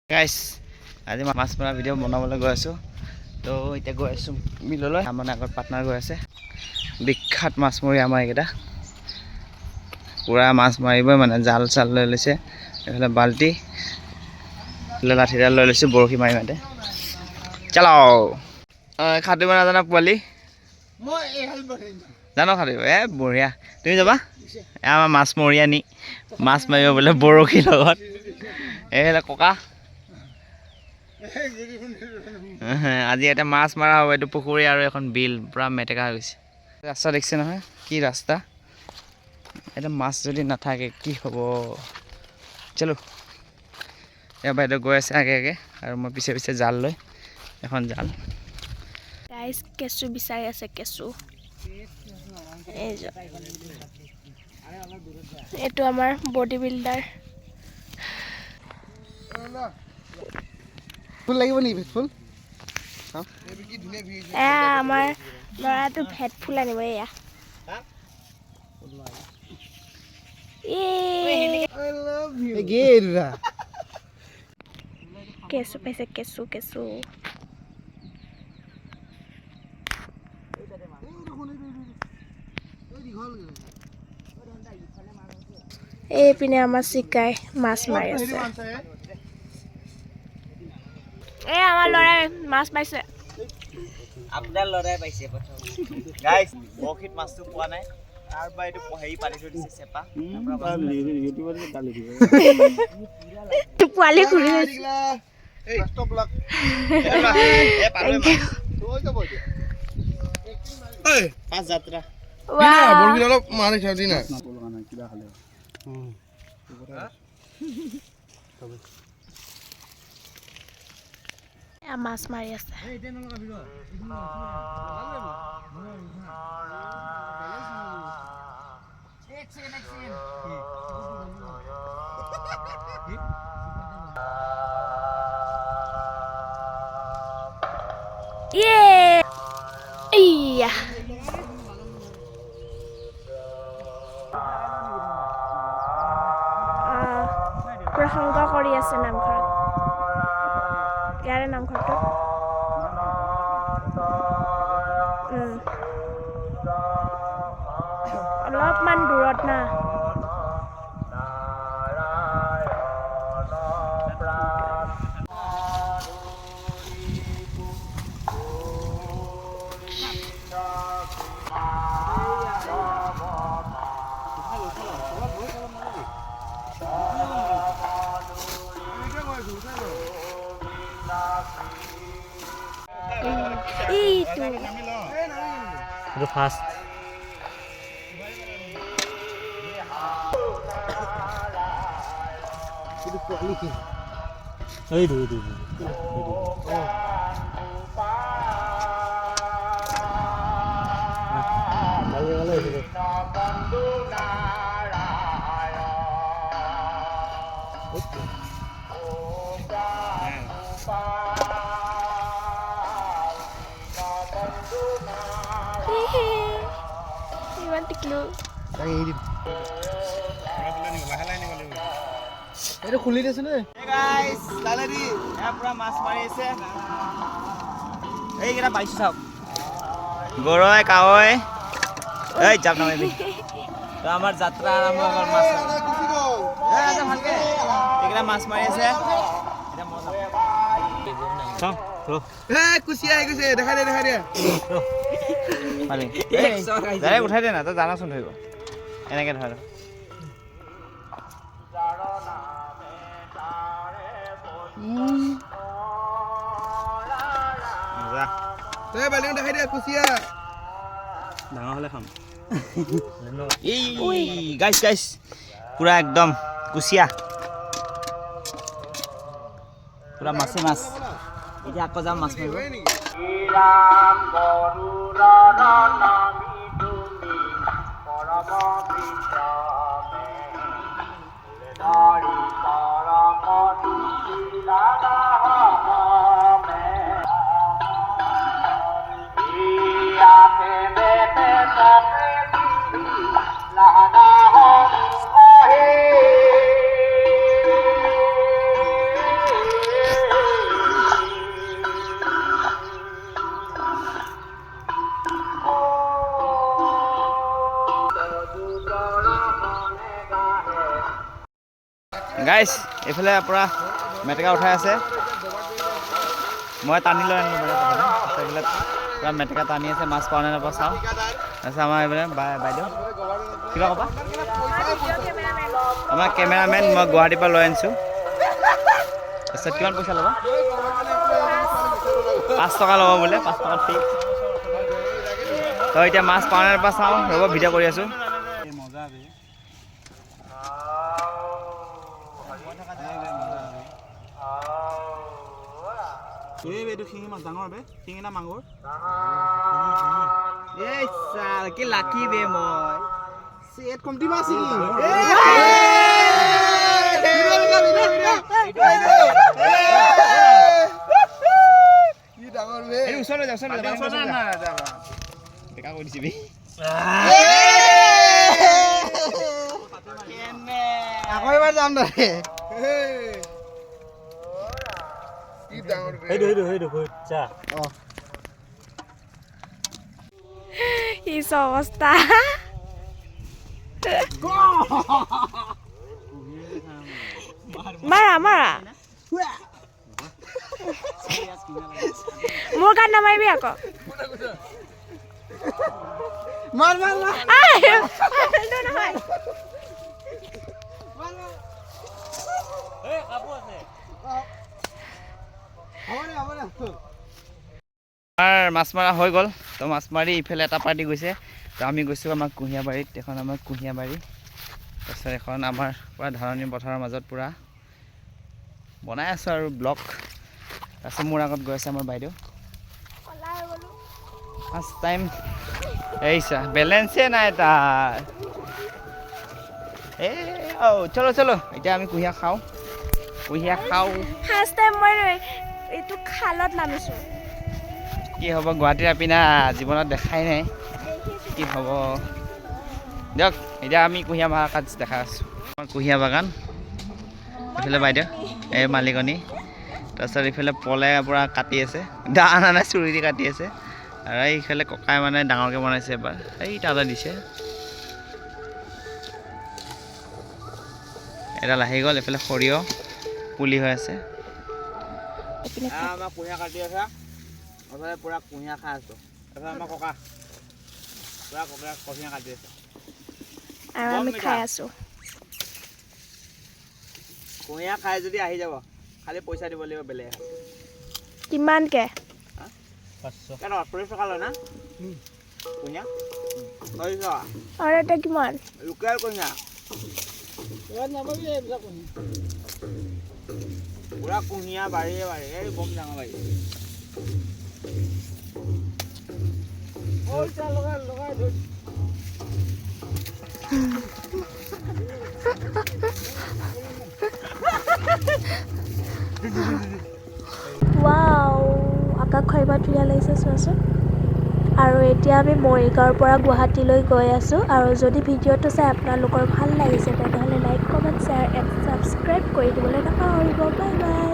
guys আজি মাছ মৰা video' বনাবলৈ গৈ আছোঁ তো এতিয়া গৈ আছোঁ বিললৈ আমাৰ আগত পাৰ্টনাৰ গৈ আছে বিখ্যাত মাছমৰীয়া আমাৰ এইকেইটা পুৰা মাছ মাৰিবই মানে জাল চাল লৈ লৈছে এইফালে বাল্টি লাঠিডাল লৈ লৈছোঁ বৰশী মাৰি মাতে চলাও খাটিব নাজানা পোৱালি জানো খাটিব বঢ়িয়া তুমি যাবা আমাৰ মাছমৰীয়া নি মাছ মাৰিব বোলে বৰশীৰ লগত এইফালে ককা আজি এটা মাছ মাৰা হ'ব এইটো পুখুৰী আৰু এখন বিল পুৰা মেটেকা হৈ গৈছে ৰাস্তা দেখিছে নহয় কি ৰাস্তা এটা মাছ যদি নাথাকে কি হ'ব চলো এয়া বাইদেউ গৈ আছে আগে আগে আৰু মই পিছে পিছে জাল লৈ এখন জাল গাইস কেঁচু বিচাৰি আছে কেঁচু এইটো আমাৰ বডি বিল্ডাৰ ফুল লাগিব নেকি ফুল আমাৰ ল'ৰাটো ভেট ফুল আনিব এয়া কেঁচু পাইছে কেঁচু কেঁচু এইপিনে আমাৰ চিকাই মাছ মাৰি আছে এই আমাৰ ল'ৰাই মাছ পাইছে আপোনাৰ ল'ৰাই পাইছে প্ৰথম গাইস বৰশীত মাছটো পোৱা নাই তাৰ পৰা এইটো হেৰি পাতি থৈ দিছে চেপা পোৱালি ঘূৰি পাঁচ যাত্ৰা অলপ মাছ মাৰি আছে প্ৰসংগ কৰি আছে নামঘৰত ইয়াৰে নামঘৰটো অলপমান দূৰত না এইটো ফাৰ্ষ্ট ইমান টিকলো এইটো খুলি দিছে নে গাইস লালেৰি এয়া পুৰা মাছ মাৰি আছে এইকেইটা পাইছো চাওক গৰৈ কাৱৈ এই জাপ নামাৰিবি তো আমাৰ যাত্ৰা আৰম্ভ হ'ল মাছ ভালকে এইকেইটা মাছ মাৰি আছে কুচিয়া আহি গৈছে দেখা দে ডাইৰেক্ট উঠাই দে না তই জানাচোন ধৰিব এনেকে ধৰ ডাঙৰ হলে খাম গাইছ পুৰা একদম কুচিয়া পুৰা মাছে মাছ এতিয়া আকৌ যাম মাছ মাৰিব গাইছ এইফালে পূৰা মেটেকা উঠাই আছে মই টানি লৈ আনিলোঁ মানে এইফালে পূৰা মেটেকা টানি আছে মাছ পাওঁ নে নাপাওঁ চাওঁ তাৰপিছত আমাৰ এইফালে বাইদেউ কিবা ক'বা আমাৰ কেমেৰামেন মই গুৱাহাটীৰ পৰা লৈ আনিছোঁ তাৰপিছত কিমান পইচা ল'বা 5 টকা ল'ব বোলে 5 টকা ঠিক তই এতিয়া মাছ পাওঁ নে নাপাওঁ চাওঁ ৰ'ব ভিডিঅ' কৰি আছোঁ এইটো শিঙি মাছ ডাঙৰ বে শিঙি না মাগুৰ এই চাল কি লাকি বে মই সেট কমটি মাছ ওচৰলৈ যা বেকা কৰি দিছিবি আকৌ এবাৰ যাম দে অৱস্থা মাৰা মাৰা মোৰ গান নামাৰিবি আকৌ আমাৰ মাছ মৰা হৈ গ'ল তো মাছ মাৰি ইফালে এটা পাৰ্টি গৈছে তো আমি গৈছোঁ আমাৰ কুঁহিয়াবাৰীত এখন আমাৰ কুঁহিয়াবাৰী তাৰপিছত এখন আমাৰ পূৰা ধাৰণি পথাৰৰ মাজত পূৰা বনাই আছোঁ আৰু ব্লগ তাৰপিছত মোৰ আগত গৈ আছে আমাৰ বাইদেউ ফাৰ্ষ্ট টাইম এইছা বেলেঞ্চে নাই তাৰ এই চলো চলো এতিয়া আমি কুঁহিয়া খাওঁ ফাৰ্ষ্ট টাইম মই এইটো খালত নামিছোঁ কি হ'ব গুৱাহাটীৰ আপিনা জীৱনত দেখাই নাই কি হ'ব দিয়ক এতিয়া আমি কুঁহিয়া বাগান দেখা আছোঁ আমাৰ কুঁহিয়া বাগান এইফালে বাইদেউ এই মালিকনী তাৰপিছত এইফালে পলে পূৰা কাটি আছে দান আনে চুৰি দি কাটি আছে আৰু এইফালে ককাই মানে ডাঙৰকৈ বনাইছে এবাৰ এই তাতে দিছে এডাল আহি গ'ল এইফালে সৰিয়হ পুলি হৈ আছে আমাৰ কুঁহিয়া কাটি আছে এইফালে পূৰা কুঁহিয়া খাই আছোঁ এইফালে আমাৰ ককা পূৰা কুঁহিয়া কাটি আছে আৰু আমি খাই আছোঁ কুঁহিয়া খাই যদি আহি যাব খালি পইচা দিব লাগিব বেলেগ কিমানকৈ 40 টকা লয় না কুঁহিয়া 40 টকা আৰু এটা কিমান লোকেল কুঁহিয়া পুৰা কুঁহিয়া বাৰীয়ে বাৰী এই বম ডাঙৰ বাৰী ৱাও আকাশ খৰিবাত ধুনীয়া লাগিছে চোৱাচোন আৰু এতিয়া আমি মৰিগাঁৱৰ পৰা গুৱাহাটীলৈ গৈ আছোঁ আৰু যদি ভিডিঅ'টো চাই আপোনালোকৰ ভাল লাগিছে তেনেহ'লে like comment share and subscribe কৰি দিবলৈ নাপাহৰিব বাই বাই